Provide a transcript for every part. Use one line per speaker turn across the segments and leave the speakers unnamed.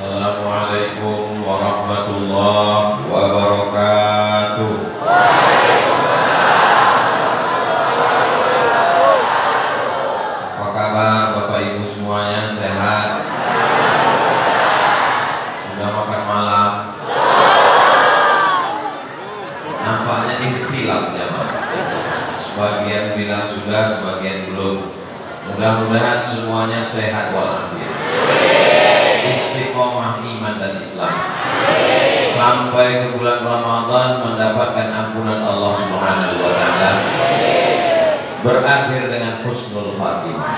Assalamualaikum warahmatullahi wabarakatuh. Apa kabar Bapak Ibu semuanya, sehat? Sudah makan malam? Nampaknya ikhtilaf ya Pak. Sebagian bilang sudah, sebagian belum. Mudah-mudahan semuanya sehat walafiat, istiqomah iman dan Islam, sampai ke bulan Ramadan mendapatkan ampunan Allah Subhanahu wa Ta'ala, berakhir dengan husnul khatimah.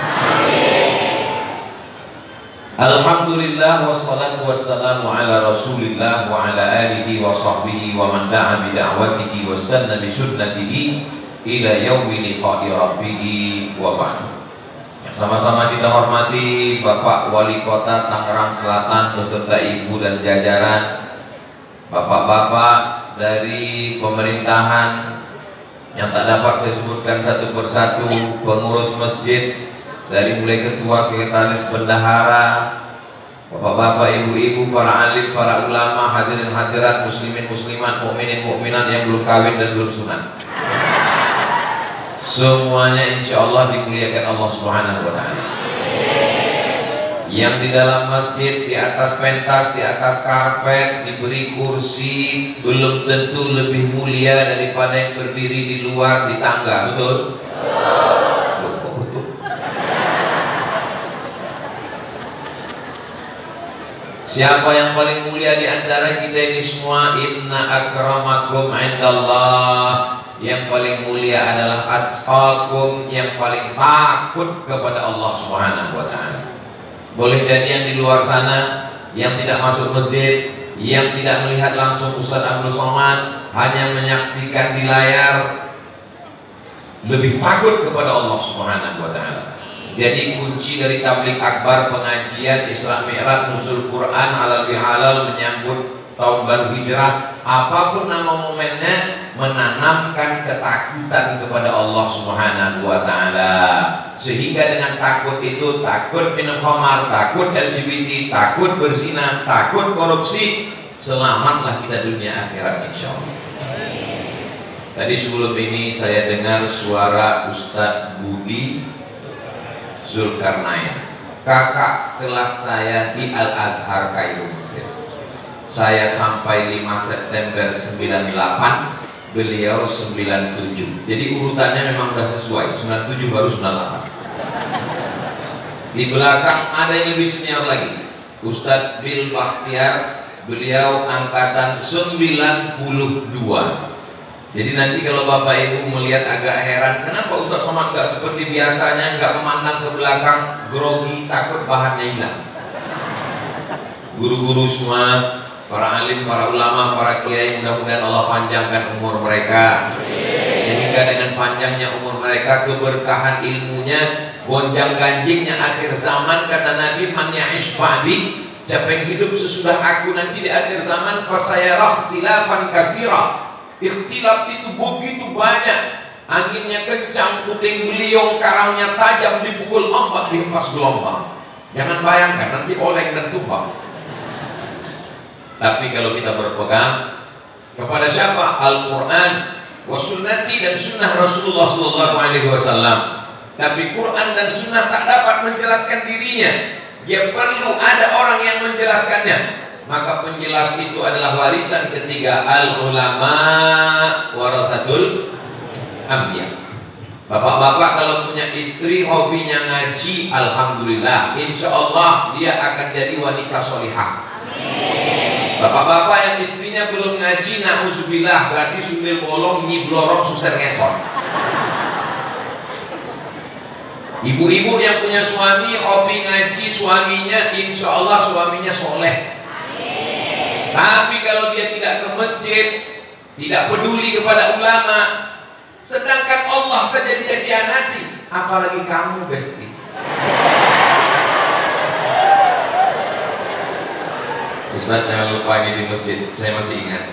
Alhamdulillah wassalatu wassalamu ala Rasulillah wa ala alihi wa sahbihi wa man da'a bi da'watihi wa istanna bi sunnatihi ila yaumi liqa'i rabbih wa ba'd. Sama-sama kita hormati Bapak Wali Kota Tangerang Selatan beserta Ibu dan jajaran, Bapak-bapak dari pemerintahan yang tak dapat saya sebutkan satu persatu, pengurus masjid dari mulai ketua, sekretaris, bendahara, Bapak-bapak, Ibu-ibu, para alim, para ulama, hadirin hadirat, muslimin muslimat, mukminin mukminat yang belum kawin dan belum sunat, semuanya insya Allah dimuliakan Allah Subhanahu wa Ta'ala. Yang di dalam masjid, di atas pentas, di atas karpet, diberi kursi, belum tentu lebih mulia daripada yang berdiri di luar di tangga, betul? Betul. Siapa yang paling mulia di antara kita ini semua? Inna akramakum indallah. Yang paling mulia adalah atqakum, yang paling takut kepada Allah Subhanahu wa Ta'ala. Boleh jadi yang di luar sana, yang tidak masuk masjid, yang tidak melihat langsung Ustaz Abdul Somad, hanya menyaksikan di layar, lebih takut kepada Allah Subhanahu wa Ta'ala. Jadi kunci dari tabligh akbar, pengajian, Isra Mi'raj, nuzul Quran, halal bihalal, menyambut tahun baru hijrah, apapun nama momennya, menanamkan ketakutan kepada Allah Subhanahu wa Ta'ala. Sehingga dengan takut itu, takut minum khamar, takut LGBT, takut berzina, takut korupsi, selamatlah kita dunia akhirat insya Allah. Tadi sebelum ini saya dengar suara Ustadz Budi Zulkarnain, kakak kelas saya di Al-Azhar Kairo Mesir. Saya sampai 5 September 98, beliau 97. Jadi urutannya memang sudah sesuai, 97 baru 98. Di belakang ada yang lebih senior lagi, Ustadz Bil Bakhtiar, beliau angkatan 92. Jadi nanti kalau Bapak Ibu melihat agak heran, kenapa Ustadz Somad gak seperti biasanya, gak memandang ke belakang, grogi, takut bahannya hilang. Guru-guru semua, para alim, para ulama, para kiai, mudah-mudahan Allah panjangkan umur mereka, sehingga dengan panjangnya umur mereka, keberkahan ilmunya, gonjang ganjingnya akhir zaman, kata Nabi, man ya'ish ba'di, siapa yang hidup sesudah aku nanti di akhir zaman, fasayarah ikhtilafan katsira. Ikhtilaf itu begitu banyak, anginnya kencang, puting beliung, karangnya tajam, dipukul ombak, dihempas gelombang. Jangan bayangkan nanti oleng dan tumbang. Tapi kalau kita berpegang kepada siapa? Al-Quran wa sunnati, dan sunnah Rasulullah SAW. Tapi Quran dan sunnah tak dapat menjelaskan dirinya, dia perlu ada orang yang menjelaskannya. Maka penjelas itu adalah warisan ketiga, al-ulama warasatul anbiya. Bapak-bapak kalau punya istri hobinya ngaji, alhamdulillah, insya Allah dia akan jadi wanita solihah. Bapak-bapak yang istrinya belum ngaji, na'udzubillah, berarti sumbil bolong, nyiblorong, suster ngesot. Ibu-ibu yang punya suami hobi ngaji, suaminya insya Allah suaminya soleh. Tapi kalau dia tidak ke masjid, tidak peduli kepada ulama, sedangkan Allah saja dia khianati, apalagi kamu besti. Ustaz jangan lupa ini di masjid, saya masih ingat.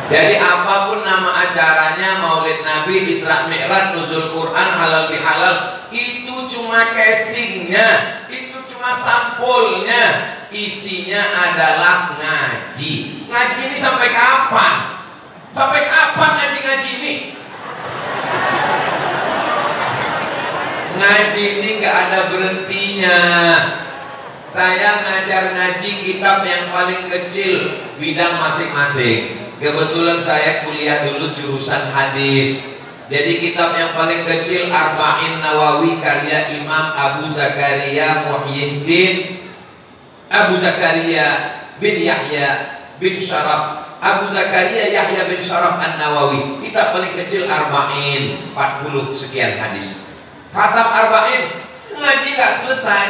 Jadi apapun nama acaranya, Maulid Nabi, Isra Mi'raj, nuzul Quran, halal bihalal, itu cuma casingnya, itu cuma sampulnya. isinya adalah ngaji. Ngaji ini sampai kapan? Sampai kapan ngaji ini? Ngaji ini nggak ada berhentinya. Saya ngajar ngaji kitab yang paling kecil bidang masing-masing. Kebetulan saya kuliah dulu jurusan hadis. Jadi kitab yang paling kecil Arba'in Nawawi karya Imam Abu Zakaria bin Yahya bin Syaraf Abu Zakaria Yahya bin Syaraf An-Nawawi. Kitab paling kecil Arba'in, 40 sekian hadis. Khatam Arba'in, ngaji gak selesai,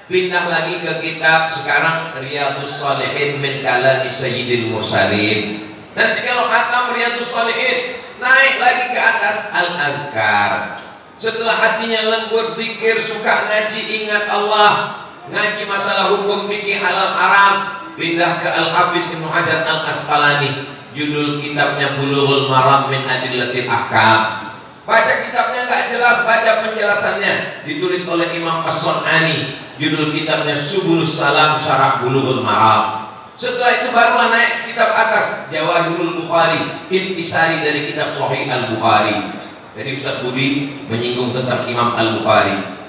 pindah lagi ke kitab sekarang Riyadhus Shalihin min kalami Sayyidil Mursalin. Nanti kalau khatam Riyadhus Shalihin, naik lagi ke atas Al-Azkar. Setelah hatinya lembut, zikir, suka ngaji, ingat Allah, ngaji masalah hukum fikih halal haram, pindah ke Al-Hafiz Ibnu Hajar Al-Asqalani. Judul kitabnya Bulughul Maram min Adillatil Ahkam. Baca kitabnya nggak jelas, baca penjelasannya, ditulis oleh Imam As-Sun'ani. Judul kitabnya Subulus Salam Syarah Bulughul Maram. Setelah itu barulah naik kitab atas Jawahirul Bukhari, intisari dari kitab Sahih Al-Bukhari. Jadi Ustaz Budi menyinggung tentang Imam Al-Bukhari.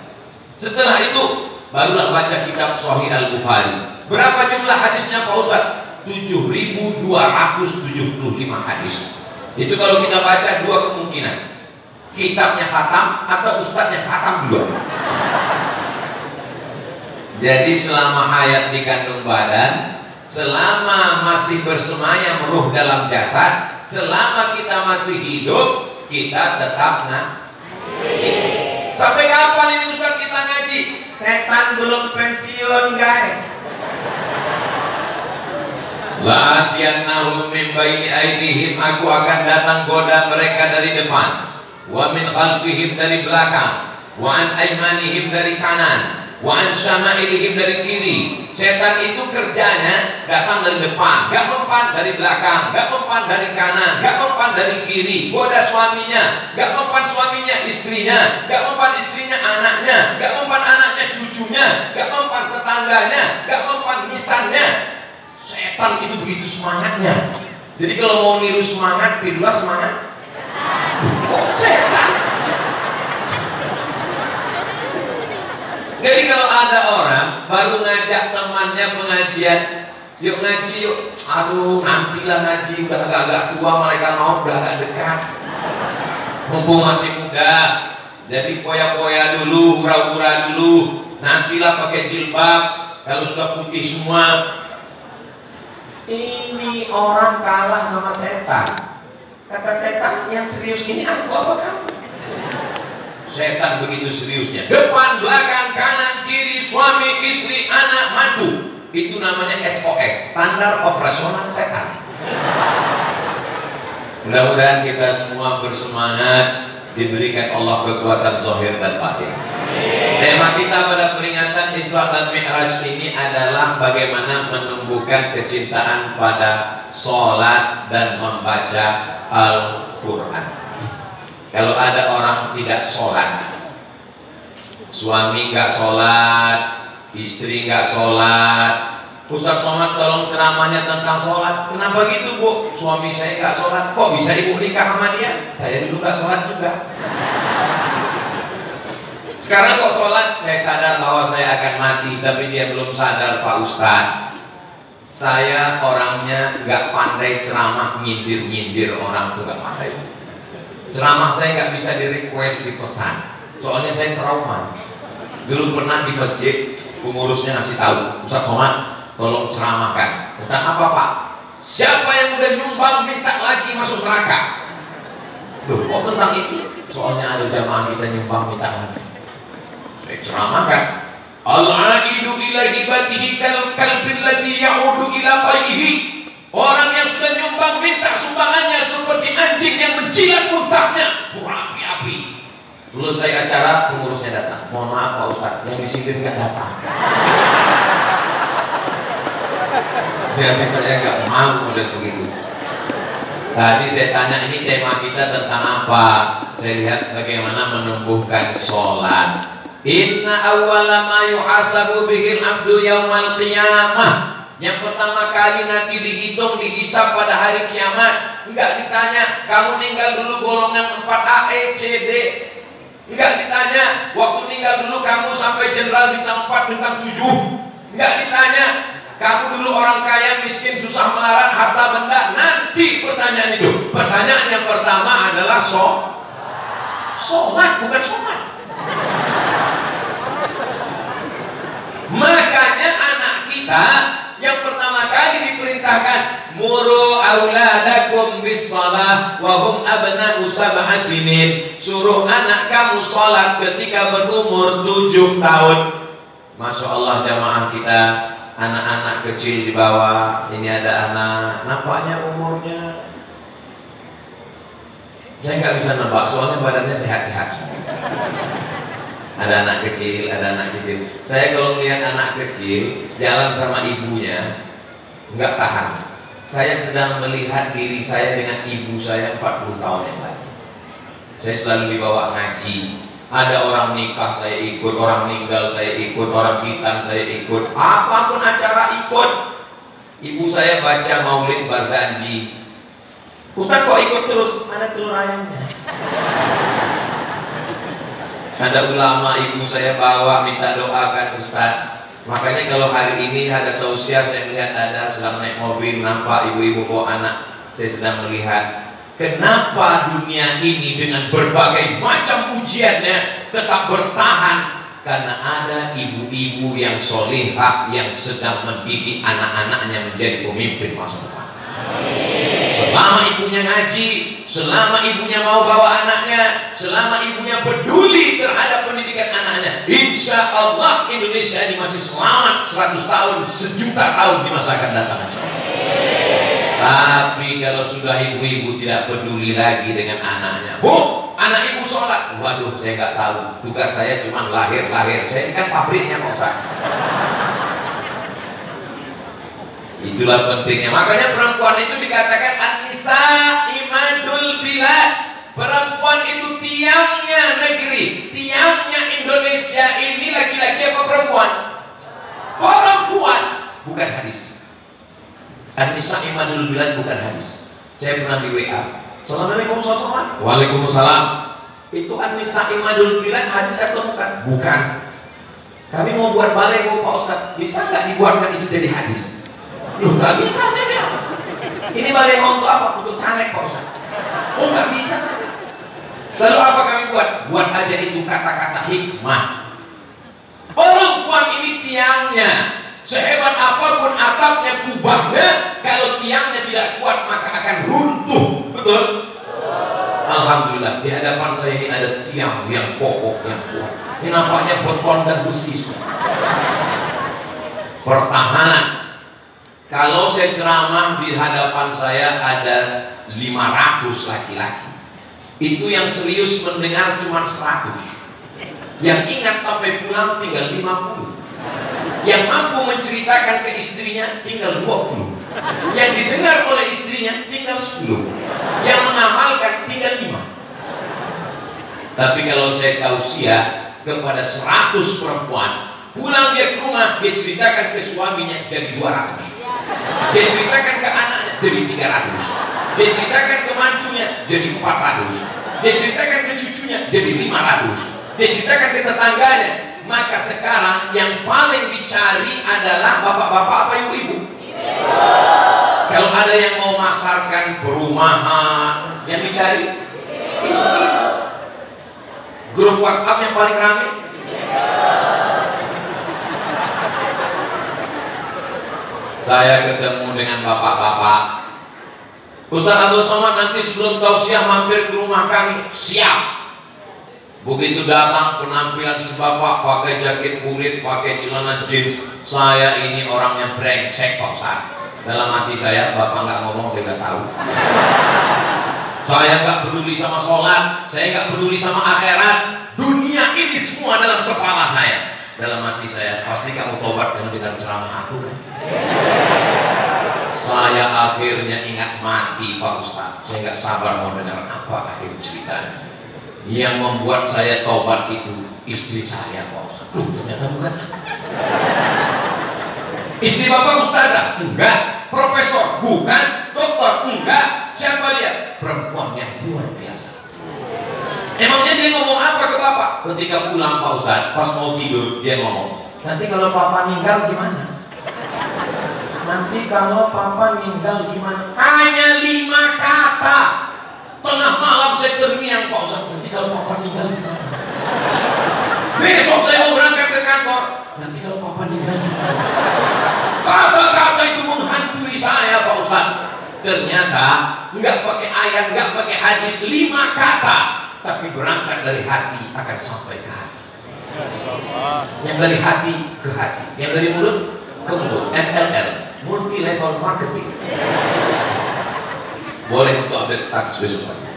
Setelah itu barulah baca kitab Sahih Al-Bukhari. Berapa jumlah hadisnya Pak Ustaz? 7.275 hadis. Itu kalau kita baca dua kemungkinan, kitabnya khatam atau ustadznya khatam dua. Jadi selama hayat di kandung badan, selama masih bersemayam ruh dalam jasad, selama kita masih hidup, kita tetap ngaji. Sampai kapan ini ustadz kita ngaji? Setan belum pensiun guys. La'atiyannahum min baini aydihim, aku akan datang goda mereka dari depan, wa min khalfihim dari belakang, wa an aymanihim dari kanan, wa an syama'ilihim dari kiri. Setan itu kerjanya datang dari depan, gak mempan dari belakang, gak mempan dari kanan, gak mempan dari kiri. Goda suaminya, gak mempan suaminya istrinya, gak mempan istrinya anaknya, gak mempan anaknya cucunya, gak mempan tetangganya, gak mempan nisannya. Setan itu begitu semangatnya. Jadi kalau mau niru semangat, tirulah semangat setan. Jadi kalau ada orang baru ngajak temannya pengajian, yuk ngaji yuk, aduh nantilah ngaji, udah agak-agak tua, mereka mau udah agak dekat, mumpung masih muda, jadi poya-poya dulu, hura-hura dulu, nantilah pakai jilbab, kalau sudah putih semua. Ini orang kalah sama setan. Kata setan, yang serius ini aku apa kamu? Setan begitu seriusnya, depan, belakang, kanan, kiri, suami, istri, anak, mantu. Itu namanya SOS, standar operasional setan. Mudah-mudahan kita semua bersemangat, diberikan Allah kekuatan zahir dan batin. Tema kita pada peringatan Isra dan Mi'raj ini adalah bagaimana menumbuhkan kecintaan pada sholat dan membaca Al-Quran. Kalau ada orang tidak sholat, suami nggak sholat, istri nggak sholat, Ustaz Somad tolong ceramahnya tentang sholat. Kenapa gitu Bu? Suami saya nggak sholat. Kok bisa ibu nikah sama dia? Saya dulu nggak sholat juga. Sekarang kok sholat, saya sadar bahwa saya akan mati, tapi dia belum sadar Pak Ustadz. Saya orangnya nggak pandai ceramah, nyindir-nyindir orang tuh nggak pandai. Ceramah saya nggak bisa di request, dipesan. Soalnya saya trauma. Dulu pernah di masjid, pengurusnya ngasih tahu, Ustaz Somad, tolong ceramahkan. Ustaz apa Pak? Siapa yang udah nyumbang minta lagi masuk neraka? Loh, kok tentang itu? Soalnya ada jamaah kita nyumbang minta lagi. Saya ceramahkan, al-aidu ila hibatihi kal-kalbil ladzi ya'udu ila qayyihi. Orang yang sudah nyumbang minta sumbangannya seperti anjing yang menjilat muntahnya, berapi-api. Selesai acara, pengurusnya datang. Mohon maaf Pak Ustadz, yang disindir nggak datang. Jadi saya nggak mau model begitu. Tadi saya tanya, ini tema kita tentang apa? Saya lihat bagaimana menumbuhkan sholat. Inna awwala ma yuhasabu bihil abdu yaumal qiyamah. Yang pertama kali nanti dihitung, dihisab pada hari kiamat. Enggak ditanya, kamu meninggal dulu golongan 4A, E, C, D. Enggak ditanya, waktu meninggal dulu kamu sampai jenderal bintang 4, bintang 7. Enggak ditanya, kamu dulu orang kaya, miskin, susah melarat, harta benda. Nanti pertanyaan itu. Pertanyaan yang pertama adalah sholat, bukan sholat. Makanya anak kita yang pertama kali diperintahkan, muru auladakum bis shalah wa hum abna'u sab'a sinin. Suruh anak kamu salat ketika berumur 7 tahun. Masya Allah jamaah kita, anak-anak kecil di bawah. Ini ada anak, nampaknya umurnya, saya nggak bisa nebak soalnya badannya sehat-sehat. Ada anak kecil, ada anak kecil. Saya kalau melihat anak kecil jalan sama ibunya, nggak tahan. Saya sedang melihat diri saya dengan ibu saya 40 tahun yang lalu. Saya selalu dibawa ngaji. Ada orang nikah saya ikut, orang meninggal saya ikut, orang khitan saya ikut, apapun acara ikut. Ibu saya baca Maulid Barzanji. Ustaz kok ikut terus? Ada telur ayamnya. Ada ulama ibu saya bawa minta doakan Ustaz. Makanya kalau hari ini ada tausiah, saya melihat ada sedang naik mobil, nampak ibu-ibu bawa anak. Saya sedang melihat kenapa dunia ini dengan berbagai macam ujiannya tetap bertahan. Karena ada ibu-ibu yang solihah yang sedang mendidik anak-anaknya menjadi pemimpin masa depan. Selama ibunya ngaji, selama ibunya mau bawa anaknya, selama ibunya peduli terhadap pendidikan anaknya, insya Allah Indonesia ini masih selamat 100 tahun, 1.000.000 tahun di masa akan datang. Tapi kalau sudah ibu-ibu tidak peduli lagi dengan anaknya, bu, anak ibu sholat, waduh saya nggak tahu, tugas saya cuma lahir, saya kan pabriknya Pak Ustaz. Itulah pentingnya. Makanya perempuan itu dikatakan an-nisa imadul bilad. Perempuan itu tiangnya negeri, tiangnya Indonesia. Ini laki-laki apa perempuan? Perempuan, bukan hadis. An-nisa imadul bilad bukan hadis. Saya pernah di WA. Assalamualaikum warahmatullahi wabarakatuh. Waalaikumsalam. Itu an-nisa imadul bilad hadis atau bukan? Bukan. Kami mau buat balai Pak Ustaz. Bisa nggak dibuatkan itu jadi hadis? Loh nggak bisa saya bilang. Ini balai untuk apa? Untuk caleg Pak Ustaz. Oh nggak bisa saya. Lalu apa kami buat? Buat aja itu kata-kata hikmah. Perempuan ini tiangnya. Sehebat apapun atapnya, kubahnya, kalau tiangnya tidak kuat maka akan runtuh. Betul? Alhamdulillah di hadapan saya ini ada tiang yang kokoh, yang kuat. Ini nampaknya beton dan besi. Pertahanan. Kalau saya ceramah di hadapan saya ada 500 laki-laki, itu yang serius mendengar cuma 100, yang ingat sampai pulang tinggal 50, yang mampu menceritakan ke istrinya tinggal 20, yang didengar oleh istrinya tinggal 10, yang mengamalkan tinggal 5. Tapi kalau saya tausiah kepada 100 perempuan, pulang dia ke rumah, dia ceritakan ke suaminya jadi 200, dia ceritakan ke anaknya jadi 300, dia ceritakan ke mantunya jadi 400, dia ceritakan ke cucunya jadi 500, dia ceritakan ke tetangganya. Maka sekarang yang paling dicari adalah bapak-bapak apa ibu-ibu? Kalau ada yang mau masarkan perumahan, yang dicari grup WhatsApp yang paling ramai. Saya ketemu dengan bapak-bapak, Ustaz Abdul Somad nanti sebelum tausiah mampir ke rumah kami. Siap. Begitu datang penampilan si bapak pakai jaket kulit, pakai celana jeans. Saya ini orangnya brengsek Pak Ustaz. Dalam hati saya, bapak nggak ngomong saya nggak tahu. Saya nggak peduli sama sholat, saya nggak peduli sama akhirat. Dunia ini semua dalam kepala saya. Dalam hati saya, pasti kamu tobat dengan ceramah aku kan? Saya akhirnya ingat mati Pak Ustaz. Saya nggak sabar mau dengar apa akhir ceritanya. Yang membuat saya tobat itu Istri saya Pak Ustaz. Ternyata bukan. Istri Bapak ustazah? Enggak. Profesor? Bukan. Dokter? Enggak. Siapa dia? Perempuan yang luar biasa. Emangnya dia ngomong apa ke Bapak? Ketika pulang Pak Ustaz, pas mau tidur dia ngomong, nanti kalau Papa meninggal gimana? Nanti kalau Papa meninggal gimana? Hanya 5 kata. Tengah malam saya terngiang Pak Ustaz, nanti kalau Papa meninggal gimana? Besok saya mau berangkat ke kantor, nanti kalau Papa meninggal gimana? Kata-kata itu menghantui saya Pak Ustaz. Ternyata nggak pakai ayat, nggak pakai hadis, 5 kata, tapi berangkat dari hati akan sampai ke hati. Yang dari hati ke hati, yang dari mulut ke mulut. MLM, multi level marketing. Boleh untuk update status besok pagi.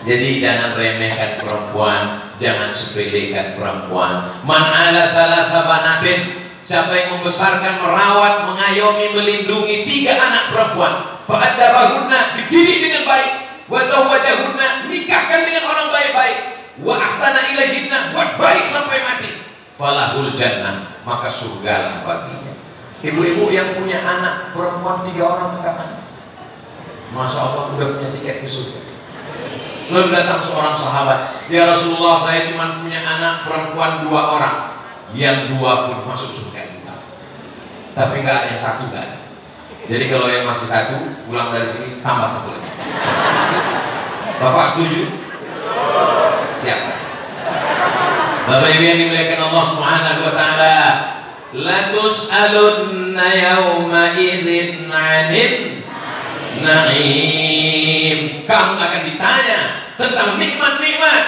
Jadi jangan remehkan perempuan, jangan sepelekan perempuan. Man ala thalatha banatin, siapa yang membesarkan, merawat, mengayomi, melindungi 3 anak perempuan, fa'adabahunna, dididik dengan baik, wa zawwajahunna, nikahkan dengan orang baik-baik, wa ahsana ilaihinna, buat baik sampai mati, falahul jannah, maka surgalah baginya. Ibu-ibu yang punya anak perempuan 3 orang angkat tangan. Masya Allah udah punya tiket ke surga. Lalu datang seorang sahabat, ya Rasulullah, saya cuma punya anak perempuan 2 orang, yang 2 pun masuk surga kita, tapi nggak ada yang 1 nggak ada. Jadi kalau yang masih 1 pulang dari sini tambah 1 lagi. Bapak setuju? Siap. Bapak Ibu yang dimuliakan Allah Subhanahu wa taala, la tus'alunna yawma idzin 'anil na'im. Kamu akan ditanya tentang nikmat-nikmat.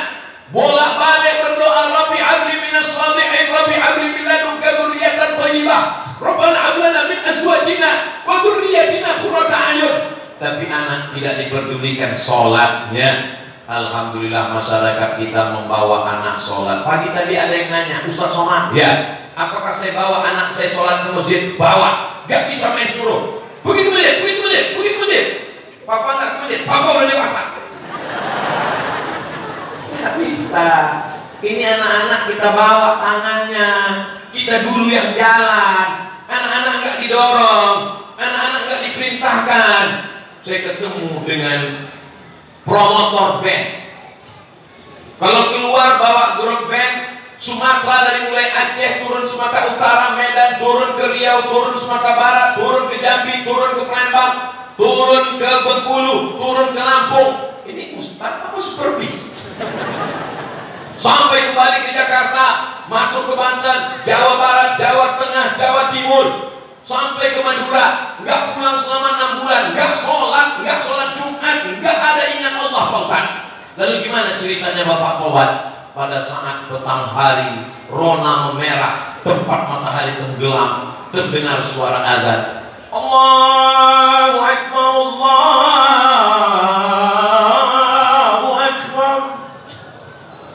Bolak-balik berdoa, Rabbi habli minas shalihin, Rabbi habli min ladunka dzurriyyatan thayyibah, Rabbana hab lana min azwajina wa dzurriyyatina qurrata a'yun. Tapi anak tidak diperdulikan sholatnya. Alhamdulillah masyarakat kita membawa anak sholat. Pagi tadi ada yang nanya, Ustaz Somad, ya, apakah saya bawa anak saya sholat ke masjid? Bawa, gak bisa main suruh. Begitu masjid, begitu masjid, begitu masjid. Papa nggak ke masjid, Papa udah dewasa. Nggak bisa. Ini anak-anak kita bawa tangannya, kita dulu yang jalan. Anak-anak nggak didorong, anak-anak nggak diperintahkan. Saya ketemu dengan promotor band. Kalau keluar bawa grup band Sumatera, dari mulai Aceh, turun Sumatera Utara, Medan, turun ke Riau, turun Sumatera Barat, turun ke Jambi, turun ke Palembang, turun ke Bengkulu, turun ke Lampung. Ini Ustaz apa superbis? Sampai kembali ke Jakarta, masuk ke Banten, Jawa Barat, Jawa Tengah, Jawa Timur, sampai ke Madura, nggak pulang selama 6 bulan, nggak sholat Jumat, nggak ada ingat Allah Pak Ustaz. Lalu gimana ceritanya Bapak Tobat? Pada saat petang hari, rona memerah, tempat matahari tenggelam, terdengar suara azan. Allahu Akbar, Allahu Akbar.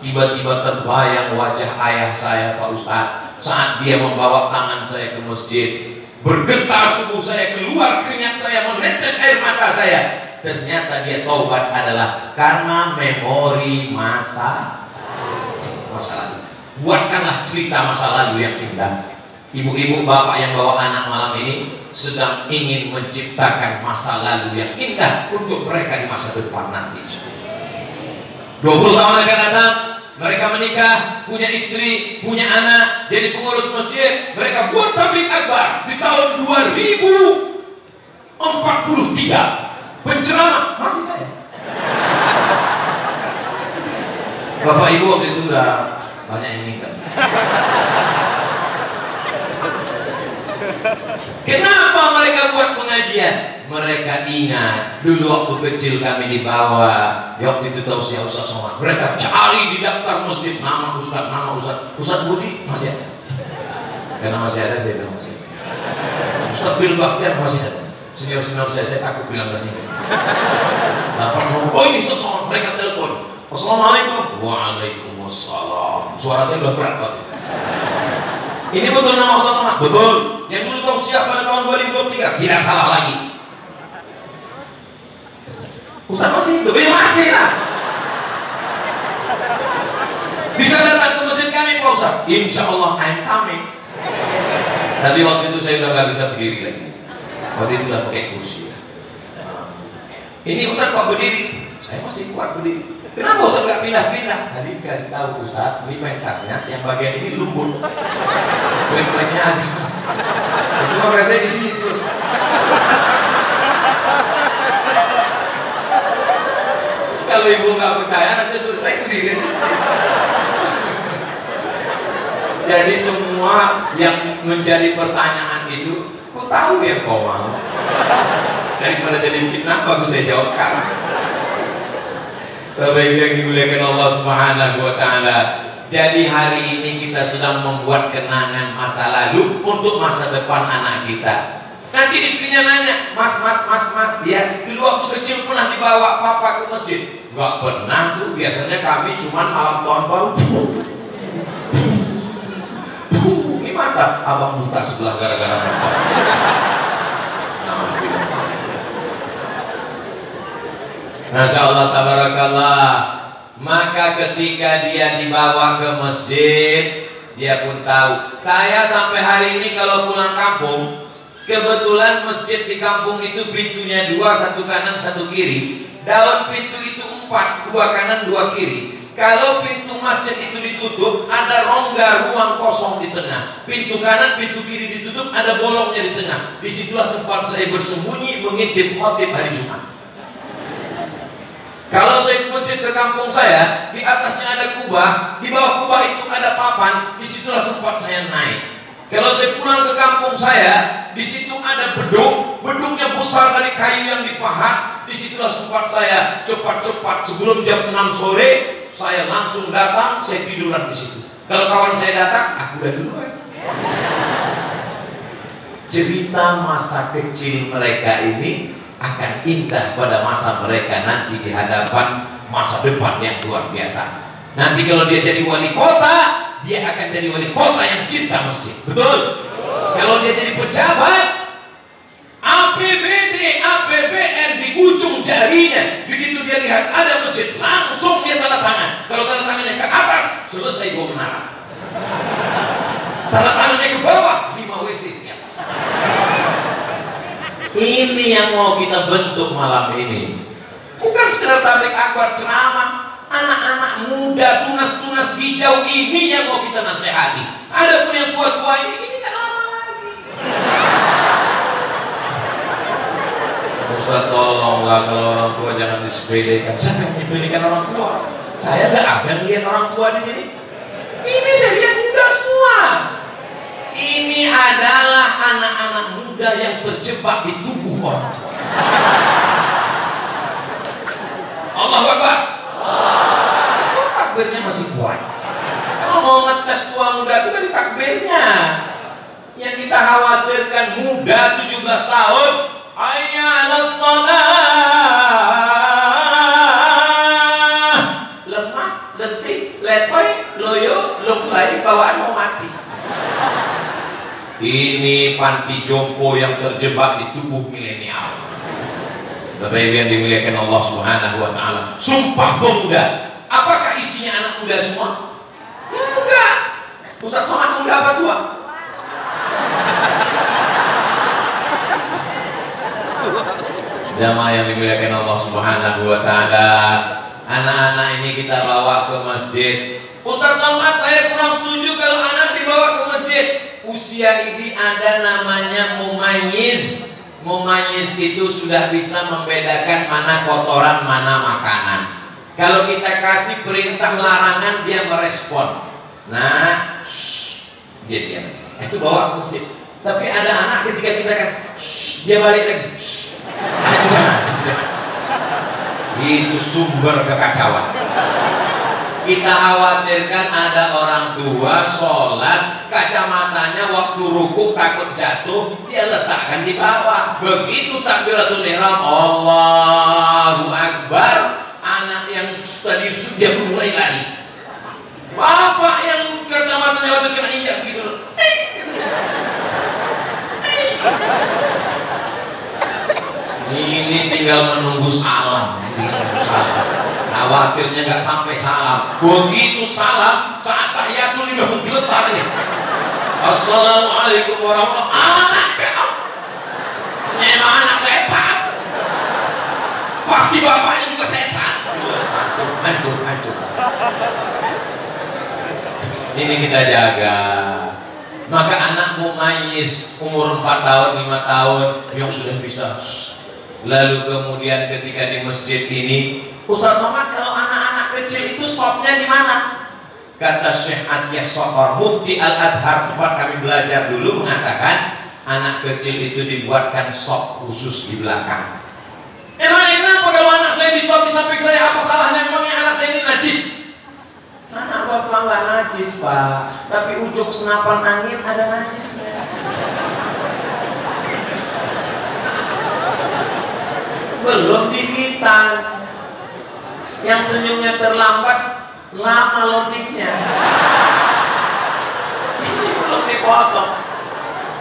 Tiba-tiba terbayang wajah ayah saya Pak Ustaz saat dia membawa tangan saya ke masjid. Bergetar tubuh saya, keluar keringat saya, menetes air mata saya. Ternyata dia taubat adalah karena memori masa lalu. Buatkanlah cerita masa lalu yang indah. Ibu-ibu, bapak yang bawa anak malam ini sedang ingin menciptakan masa lalu yang indah untuk mereka di masa depan nanti. 20 tahun akan datang, mereka menikah, punya istri, punya anak, jadi pengurus masjid. Mereka buat tabligh akbar di tahun 2043. Penceramah masih saya. Bapak Ibu waktu itu udah banyak yang nikah. Kenapa mereka buat pengajian? Mereka ingat dulu waktu kecil kami di bawah, waktu itu tausiah Ustaz Somad. Mereka cari di daftar masjid nama Ustaz, Ustaz Budi masih ada. Karena masih ada, saya bilang masih ada. Ustaz Bil Bakhtiar masih ada. Senior-senior saya takut bilang tadi. Dapat ngomong, oh ini Ustaz Somad, mereka telepon. Assalamualaikum. Waalaikumsalam. Suara saya udah berat banget. Ini betul nama Ustaz Somad? Betul. Yang dulu tausiah pada tahun 2023 tidak salah lagi. Ustaz masih hidup? Ya masih lah. Pak Ustaz? Insya Allah I'm coming. Tapi waktu itu saya udah nggak bisa berdiri lagi. Waktu itu udah pakai kursi. Ini Ustaz kok berdiri? Saya masih kuat berdiri. Kenapa Ustaz nggak pindah-pindah? Tadi dikasih tahu Ustaz, ini pentasnya yang bagian ini lembut, klik-kliknya ada. Itu makanya saya di sini terus. Kalau ibu nggak percaya nanti suruh saya berdiri. Jadi semua yang menjadi pertanyaan itu, ku tahu ya kau mau. Daripada jadi fitnah, bagus saya jawab sekarang. Bapak Ibu yang dimuliakan Allah Subhanahu wa Ta'ala, jadi hari ini kita sedang membuat kenangan masa lalu untuk masa depan anak kita. Nanti istrinya nanya, mas, dia dulu waktu kecil pernah dibawa papa ke masjid? Gak pernah tuh, biasanya kami cuma malam tahun baru. Ini mata abang buta sebelah gara-gara nonton. Masya Allah, tabarakallah. Maka ketika dia dibawa ke masjid, dia pun tahu. Saya sampai hari ini kalau pulang kampung, kebetulan masjid di kampung itu pintunya 2, 1 kanan 1 kiri. Daun pintu itu 4, 2 kanan 2 kiri. Kalau pintu masjid itu ditutup, ada rongga ruang kosong di tengah. Pintu kanan, pintu kiri ditutup, ada bolongnya di tengah. Disitulah tempat saya bersembunyi mengintip khotib hari Jumat. Kalau saya ke masjid ke kampung saya, di atasnya ada kubah, di bawah kubah itu ada papan, disitulah sempat saya naik. Kalau saya pulang ke kampung saya, di situ ada beduk, beduknya besar dari kayu yang dipahat, disitulah sempat saya cepat-cepat sebelum jam 6 sore, saya langsung datang, saya tiduran di situ. Kalau kawan saya datang, aku udah duluan. Cerita masa kecil mereka ini akan indah pada masa mereka nanti di hadapan masa depan yang luar biasa. Nanti kalau dia jadi wali kota, dia akan jadi wali kota yang cinta masjid. Betul? Kalau dia jadi pejabat, APBD, APBN di ujung jarinya, begitu dia lihat ada masjid, langsung dia tanda tangan. Kalau tanda tangannya ke atas, selesai gua menara. Tanda tangannya ke bawah, 5 WC siap. Ini yang mau kita bentuk malam ini. Bukan sekedar tablik akbar ceramah. Anak-anak muda tunas-tunas hijau ini yang mau kita nasihati. Ada pun yang tua-tua ini kan lama lagi. Ustaz tolonglah, kalau orang tua jangan disepelekan. Siapa yang menyepelekan orang tua? Saya nggak ada lihat orang tua di sini. Ini saya lihat muda semua. Ini adalah anak-anak muda yang terjebak di tubuh orang tua. Allahu Akbar. Takbirnya masih kuat. Kalau mau ngetes tua muda itu dari takbirnya. Yang kita khawatirkan muda 17 tahun, hayya 'alas shalah. Lemah, letih, letoy, loyo, luklai, bawaan mau mati. Ini panti jompo yang terjebak di tubuh milenial. Bapak Ibu yang dimuliakan Allah Subhanahu wa Ta'ala, sumpah pemuda, apakah isinya anak muda semua? Enggak. Ustaz Somad muda apa tua? Jamaah yang dimuliakan Allah Subhanahu wa Ta'ala, anak-anak ini kita bawa ke masjid. Ustaz Somad, saya kurang setuju kalau anak dibawa ke masjid. Usia ini ada namanya mumayyiz. Mumayyiz itu sudah bisa membedakan mana kotoran, mana makanan. Kalau kita kasih perintah larangan, dia merespon. Nah, dia diam. Itu bawa ke masjid. Tapi ada anak ketika kita kan, dia balik lagi. Itu sumber kekacauan. Kita khawatirkan ada orang tua sholat, kacamatanya waktu rukuk takut jatuh, dia letakkan di bawah. Begitu takbiratul ihram, Allahu Akbar, anak yang tadi dia mulai lari. Bapak yang kacamatanya waktu kena injak gitu, ini tinggal menunggu salam. Khawatirnya nggak sampai salam. Begitu salam, saat tahiyatul udah menggeletar nih. Assalamualaikum warahmatullahi wabarakatuh. Memang anak setan. Pasti bapaknya juga setan. Hancur. Ini kita jaga. Maka anak mumayyiz umur 4 tahun, 5 tahun yang sudah bisa. Lalu kemudian ketika di masjid ini, Ustaz Somad, kalau anak-anak kecil itu sopnya di mana? Kata Syekh Atiyah Sokor, Mufti Al-Azhar tempat kami belajar dulu, mengatakan anak kecil itu dibuatkan sop khusus di belakang. Emangnya kenapa kalau anak saya di sop di samping saya, apa salahnya? Memangnya anak saya ini najis? Anak bapak nggak najis, Pak, tapi ujung senapan angin ada najisnya. Belum dihitan. Yang senyumnya terlambat, lama lodiknya. Ini belum dipotong.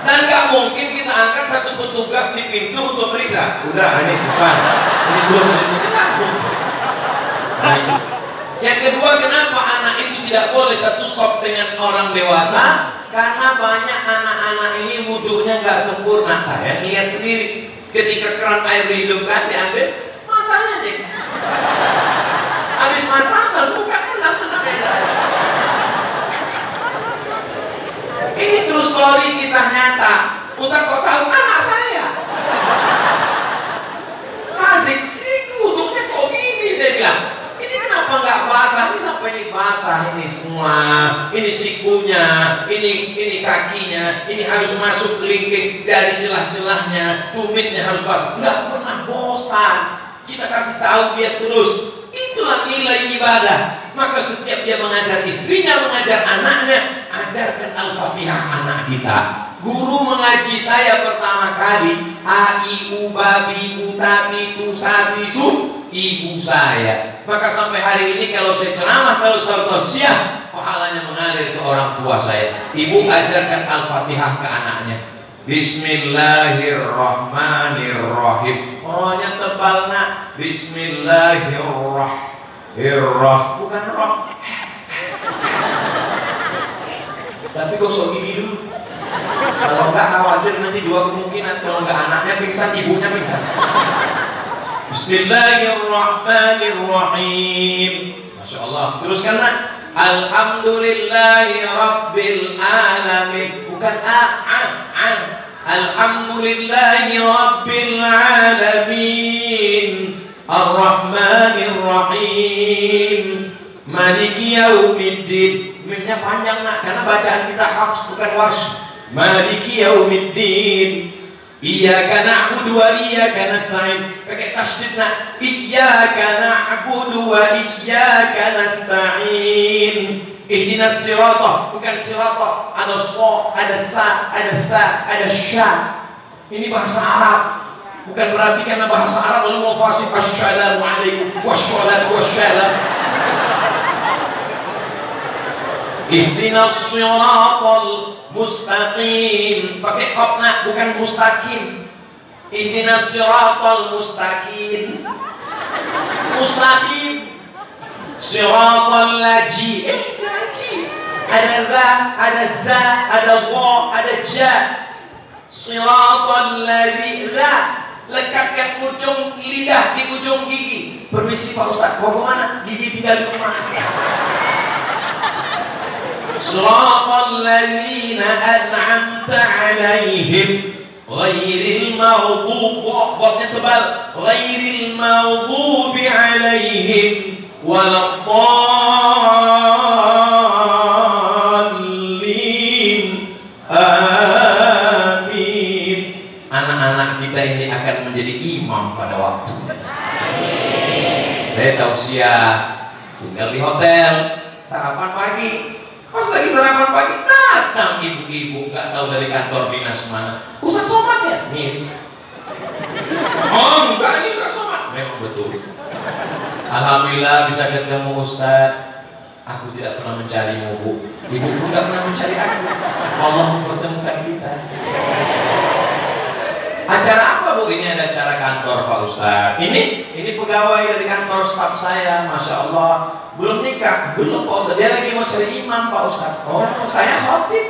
Dan nggak mungkin kita angkat satu petugas di pintu untuk periksa. Udah, ini bukan. Ini belum. Yang kedua, kenapa anak itu tidak boleh satu sop dengan orang dewasa? Karena banyak anak-anak ini wudhunya nggak sempurna. Saya lihat sendiri, ketika keran air dihidupkan diambil, matanya aja. Habis mata harus buka tenang aja. Ini true story, kisah nyata. Ustaz kok tahu? Anak saya. Asik, ini wudhunya kok gini, saya bilang. Kenapa nggak basah? Ini sampai ini basah ini semua. Ini sikunya, ini kakinya, ini harus masuk kelingking dari celah-celahnya, tumitnya harus basah. Nggak pernah bosan. Kita kasih tahu dia terus. Itulah nilai ibadah. Maka setiap dia mengajar istrinya, mengajar anaknya, ajarkan Al-Fatihah anak kita. Guru mengaji saya pertama kali, A, I, U, Babi, Buta, Pitu, Sasi, Su, ibu saya. Maka sampai hari ini kalau saya ceramah, kalau saya tausiah, pahalanya mengalir ke orang tua saya. Ibu ajarkan Al-Fatihah ke anaknya. Bismillahirrahmanirrahim. Rohnya tebal nak. Bismillahirrahmanirrahim. Bukan roh. Tapi gosok gigi dulu. Kalau enggak khawatir nanti dua kemungkinan. Kalau enggak anaknya pingsan, ibunya pingsan. Bismillahirrahmanirrahim. Masya Allah. Teruskan nak. Alhamdulillahi Rabbil Alamin. Bukan a. Alhamdulillahi Rabbil Alamin. Ar-Rahmanir-Rahim. Maliki Yaumiddin. Mimnya panjang nak, karena bacaan kita hafs bukan warsh. Maliki Yaumiddin. Iyyaka na'budu wa iyyaka nasta'in. Pakai tasydid nak. Iyyaka na'budu wa iyyaka nasta'in. Ihdinas sirata, bukan sirata. Ada sha, ada sa, ada tha, ada sya. Ini bahasa Arab. Bukan berarti karena bahasa Arab lalu mau fasih assalamualaikum wassalatu wassalam. Ihdinas siratal mustaqim. Pakai qafna, bukan mustaqim. Ihdinas siratal mustaqim. Mustaqim. Siratal laji. Laji. Ada za, ada za, ada dha, ada ja. Siratal ladzi za. Lekatkan ujung lidah di ujung gigi. Permisi Pak Ustaz, mau kemana? Gigi tinggal di rumah. Siratal ladzina an'amta 'alaihim ghairil maghdubi, botnya tebal, ghairil maghdubi 'alaihim waladdallin. Amin. Anak-anak kita ini akan menjadi imam pada waktu. Saya tausiah tinggal di hotel, sarapan pagi. Pas lagi sarapan pagi, datang ibu-ibu nggak tahu dari kantor dinas mana. Ustaz Somad ya? Nih. Oh enggak, ini Ustaz Somad. Memang betul. Alhamdulillah bisa ketemu Ustaz. Aku tidak pernah mencarimu, Bu. Ibu pun nggak pernah mencari aku. Allah mempertemukan kita. Acara apa Bu? Ini ada acara kantor Pak Ustaz. Ini pegawai dari kantor staf saya, Masya Allah. Belum nikah? Belum Pak Ustadz. Dia lagi mau cari imam Pak Ustadz. Oh, saya khotib.